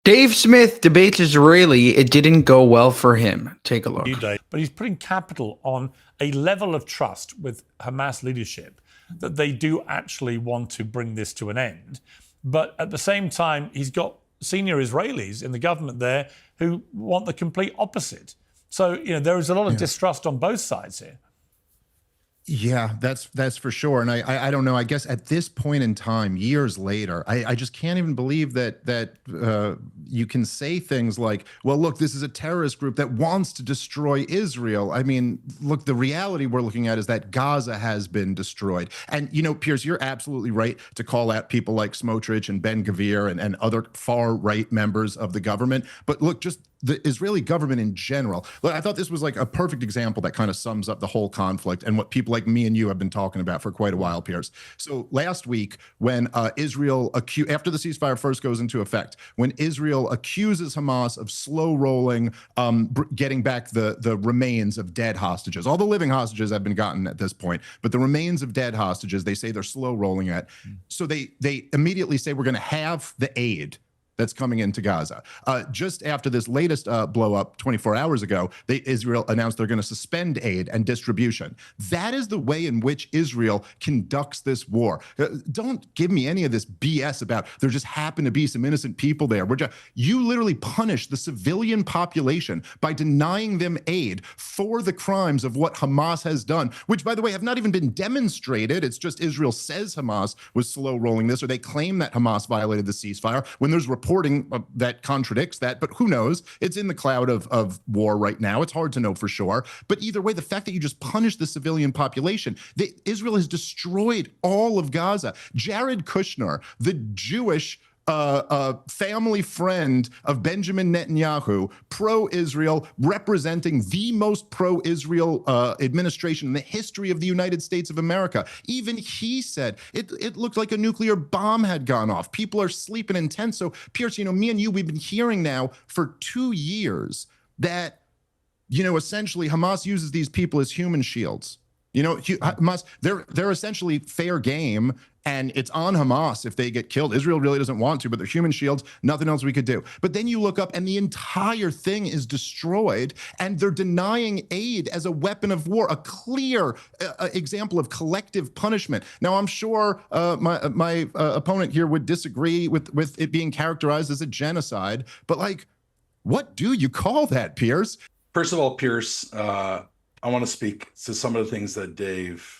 Dave Smith debates Israeli. It didn't go well for him. Take a look. But he's putting capital on a level of trust with Hamas leadership that they do actually want to bring this to an end. But at the same time, he's got senior Israelis in the government there who want the complete opposite. So, there is a lot of distrust on both sides here. Yeah, that's for sure. And I don't know, I guess at this point in time, years later, I just can't even believe that you can say things like, well, look, this is a terrorist group that wants to destroy Israel. I mean, look, the reality we're looking at is that Gaza has been destroyed. And, Piers, you're absolutely right to call out people like Smotrich and Ben Gvir and other far-right members of the government. But look, just the Israeli government in general. Look, I thought this was like a perfect example that kind of sums up the whole conflict and what people like me and you have been talking about for quite a while, Piers. So last week, when Israel, after the ceasefire first goes into effect, when Israel accuses Hamas of slow rolling, getting back the remains of dead hostages. All the living hostages have been gotten at this point, but the remains of dead hostages, they say they're slow rolling at. So they immediately say we're going to have the aid that's coming into Gaza. Just after this latest blow up 24 hours ago, Israel announced they're going to suspend aid and distribution. That is the way in which Israel conducts this war. Don't give me any of this BS about there just happen to be some innocent people there. You literally punish the civilian population by denying them aid for the crimes of what Hamas has done, which, by the way, have not even been demonstrated. It's just Israel says Hamas was slow rolling this, or they claim that Hamas violated the ceasefire when there's reporting that contradicts that, but who knows? It's in the cloud of war right now. It's hard to know for sure. But either way, the fact that you just punish the civilian population, Israel has destroyed all of Gaza. Jared Kushner, the Jewish family friend of Benjamin Netanyahu, pro-Israel, representing the most pro-Israel administration in the history of the United States of America. Even he said it looked like a nuclear bomb had gone off. People are sleeping in tents. So, Piers, me and you, we've been hearing now for 2 years that, essentially Hamas uses these people as human shields. Hamas, they're essentially fair game, and it's on Hamas if they get killed. Israel really doesn't want to, but they're human shields, nothing else we could do. But then you look up and the entire thing is destroyed, and they're denying aid as a weapon of war, a clear example of collective punishment. Now, I'm sure my opponent here would disagree with it being characterized as a genocide, but what do you call that, Piers? First of all, Piers, I want to speak to some of the things that Dave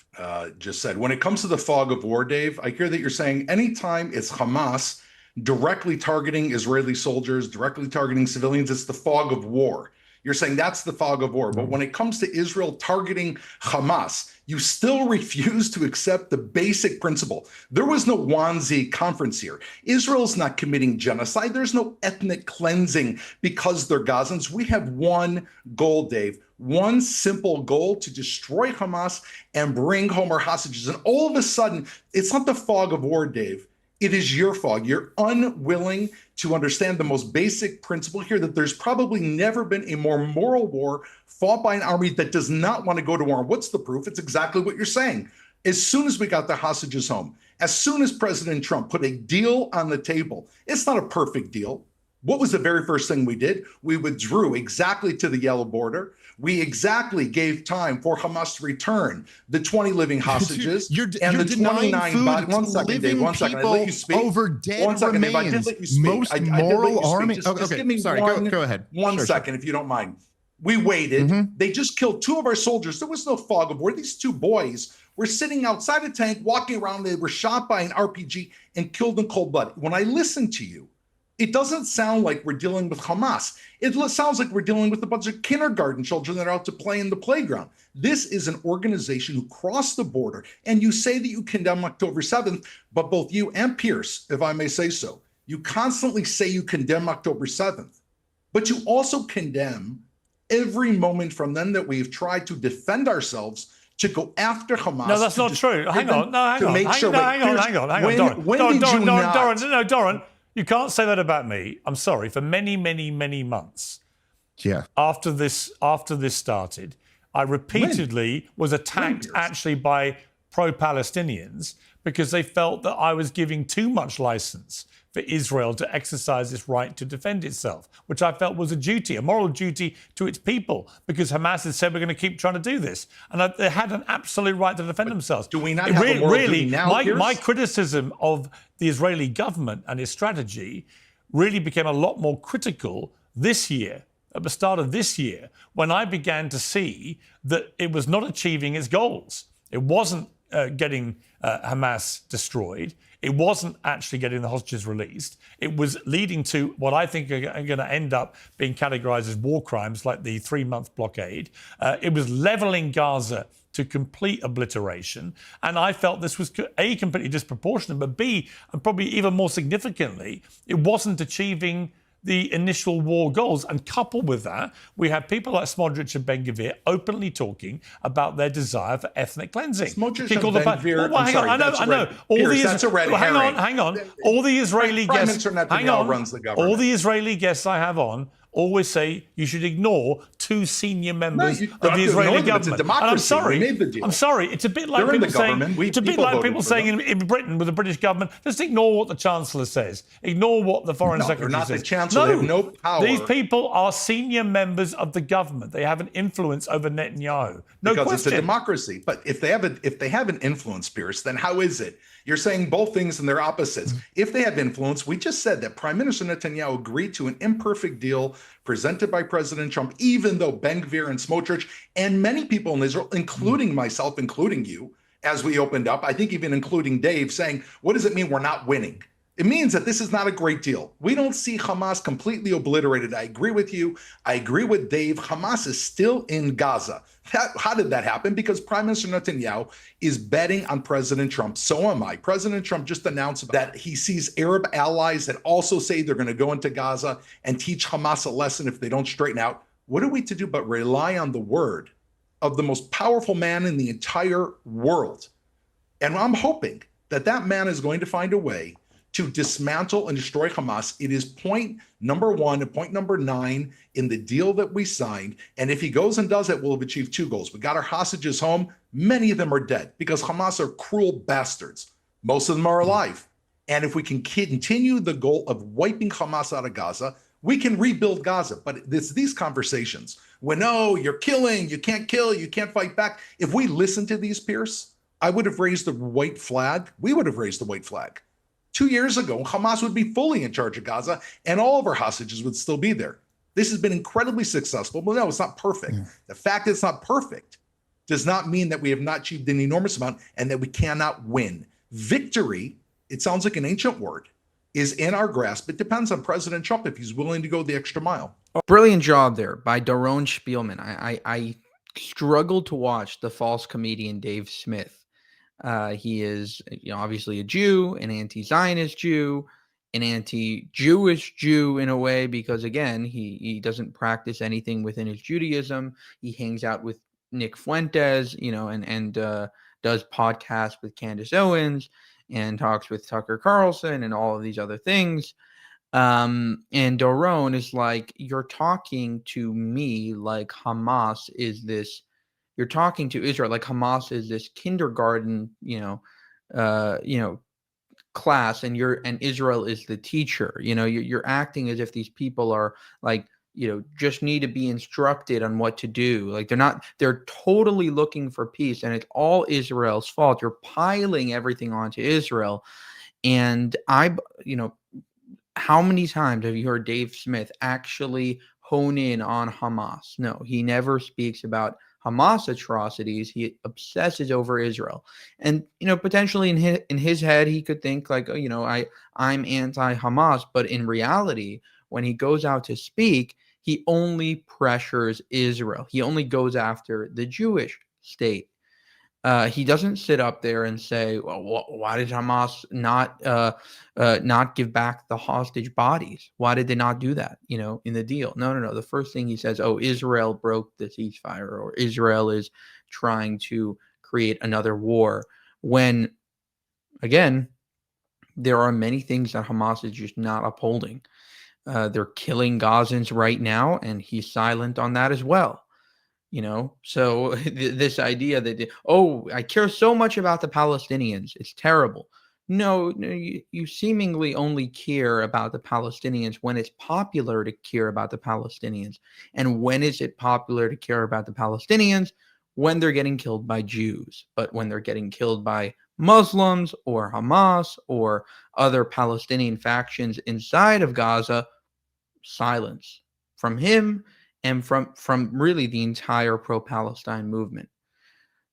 just said. When it comes to the fog of war, Dave, I hear that you're saying anytime it's Hamas directly targeting Israeli soldiers, directly targeting civilians, it's the fog of war. You're saying that's the fog of war. But when it comes to Israel targeting Hamas, you still refuse to accept the basic principle. There was no Wannsee conference here. Israel's not committing genocide. There's no ethnic cleansing because they're Gazans. We have one goal, Dave. One simple goal: to destroy Hamas and bring home our hostages. And all of a sudden, it's not the fog of war, Dave. It is your fog. You're unwilling to understand the most basic principle here, that there's probably never been a more moral war fought by an army that does not want to go to war. What's the proof? It's exactly what you're saying. As soon as we got the hostages home, as soon as President Trump put a deal on the table, it's not a perfect deal. What was the very first thing we did? We withdrew exactly to the yellow border. We exactly gave time for Hamas to return the 20 living hostages and the 29 bodies. One second, Dave. One second. I let you speak. Over dead one second, Dave. I did let you speak. Most moral army. Just give me sorry. Go ahead. One second, if you don't mind. We waited. They just killed 2 of our soldiers. There was no fog of war. These 2 boys were sitting outside a tank, walking around. They were shot by an RPG and killed in cold blood. When I listen to you, it doesn't sound like we're dealing with Hamas. It sounds like we're dealing with a bunch of kindergarten children that are out to play in the playground. This is an organization who crossed the border, and you say that you condemn October 7th, but both you and Piers, if I may say so, you constantly say you condemn October 7th, but you also condemn every moment from then that we've tried to defend ourselves to go after Hamas. No, that's not true. Hang on, Doron. You can't say that about me. I'm sorry. For many, many, many months, after this started, I repeatedly was attacked actually by pro-Palestinians because they felt that I was giving too much license for Israel to exercise its right to defend itself, which I felt was a duty, a moral duty to its people, because Hamas had said we're going to keep trying to do this. And they had an absolute right to defend themselves. Do we not have a moral duty now, Piers? My criticism of the Israeli government and its strategy really became a lot more critical this year, at the start of this year, when I began to see that it was not achieving its goals. It wasn't getting Hamas destroyed. It wasn't actually getting the hostages released. It was leading to what I think are going to end up being categorized as war crimes, like the 3-month blockade. It was leveling Gaza to complete obliteration. And I felt this was, A, completely disproportionate, but B, and probably even more significantly, it wasn't achieving the initial war goals. And coupled with that, we have people like Smotrich and Ben-Gvir openly talking about their desire for ethnic cleansing. Smotrich and Ben-Gvir, I'm sorry, I know. That's a red herring. Hang on. All the Israeli Prime guests, Minister Netanyahu runs the government. all the Israeli guests I have on always say you should ignore 2 senior members of the Israeli government. It's a democracy. And I'm sorry. We made the deal. I'm sorry. It's a bit like They're in the people saying. government. It's a bit like people saying in Britain with the British government, just ignore what the Chancellor says. Ignore what the Foreign Secretary says. They're not the Chancellor. They have no power. These people are senior members of the government. They have an influence over Netanyahu. No because question. It's a democracy. But if they have an influence, Piers, then how is it? You're saying both things and they're opposites. If they have influence, we just said that Prime Minister Netanyahu agreed to an imperfect deal presented by President Trump, even though Ben-Gvir and Smotrich and many people in Israel, including myself, including you, as we opened up, I think even including Dave, saying, what does it mean we're not winning? It means that this is not a great deal. We don't see Hamas completely obliterated. I agree with you. I agree with Dave. Hamas is still in Gaza. How did that happen? Because Prime Minister Netanyahu is betting on President Trump. So am I. President Trump just announced that he sees Arab allies that also say they're going to go into Gaza and teach Hamas a lesson if they don't straighten out. What are we to do but rely on the word of the most powerful man in the entire world? And I'm hoping that that man is going to find a way to dismantle and destroy Hamas. It is point number 1 and point number 9 in the deal that we signed. And if he goes and does it, we'll have achieved 2 goals. We got our hostages home. Many of them are dead because Hamas are cruel bastards. Most of them are alive. And if we can continue the goal of wiping Hamas out of Gaza, we can rebuild Gaza. But it's these conversations when, oh, you're killing, you can't kill, you can't fight back. If we listen to these, Piers, I would have raised the white flag. We would have raised the white flag. 2 years ago, Hamas would be fully in charge of Gaza and all of our hostages would still be there. This has been incredibly successful, but no, it's not perfect. Yeah. The fact that it's not perfect does not mean that we have not achieved an enormous amount and that we cannot win. Victory, it sounds like an ancient word, is in our grasp. It depends on President Trump if he's willing to go the extra mile. Brilliant job there by Doron Spielman. I struggled to watch the false comedian Dave Smith. He is, obviously a Jew, an anti-Zionist Jew, an anti-Jewish Jew in a way, because again, he doesn't practice anything within his Judaism. He hangs out with Nick Fuentes, and does podcasts with Candace Owens and talks with Tucker Carlson and all of these other things. And Doron is like, you're talking to me like Hamas is this. You're talking to Israel like Hamas is this kindergarten, class, and Israel is the teacher. You're acting as if these people are like, just need to be instructed on what to do. Like they're totally looking for peace, and it's all Israel's fault. You're piling everything onto Israel. And how many times have you heard Dave Smith actually hone in on Hamas? No, he never speaks about Hamas atrocities. He obsesses over Israel, and potentially in his head he could think like, I'm anti-Hamas, but in reality, when he goes out to speak, he only pressures Israel. He only goes after the Jewish state. He doesn't sit up there and say, well, why did Hamas not give back the hostage bodies? Why did they not do that, in the deal? No. The first thing he says, Israel broke the ceasefire, or Israel is trying to create another war. When, again, there are many things that Hamas is just not upholding. They're killing Gazans right now, and he's silent on that as well. So this idea that, I care so much about the Palestinians, it's terrible. No, no, you seemingly only care about the Palestinians when it's popular to care about the Palestinians. And when is it popular to care about the Palestinians? When they're getting killed by Jews. But when they're getting killed by Muslims or Hamas or other Palestinian factions inside of Gaza, silence from him and from really the entire pro-Palestine movement.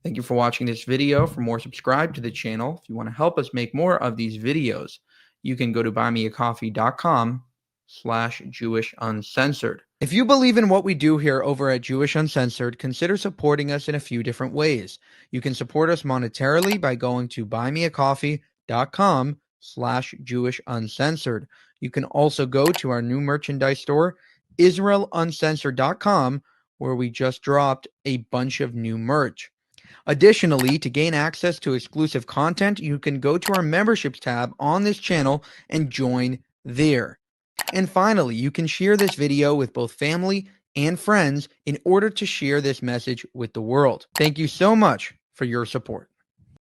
Thank you for watching this video. For more, subscribe to the channel. If you want to help us make more of these videos, you can go to buymeacoffee.com/JewishUncensored. If you believe in what we do here over at Jewish Uncensored, consider supporting us in a few different ways. You can support us monetarily by going to buymeacoffee.com/JewishUncensored. You can also go to our new merchandise store, IsraelUncensored.com, where we just dropped a bunch of new merch. Additionally, to gain access to exclusive content, you can go to our memberships tab on this channel and join there. And finally, you can share this video with both family and friends in order to share this message with the world. Thank you so much for your support.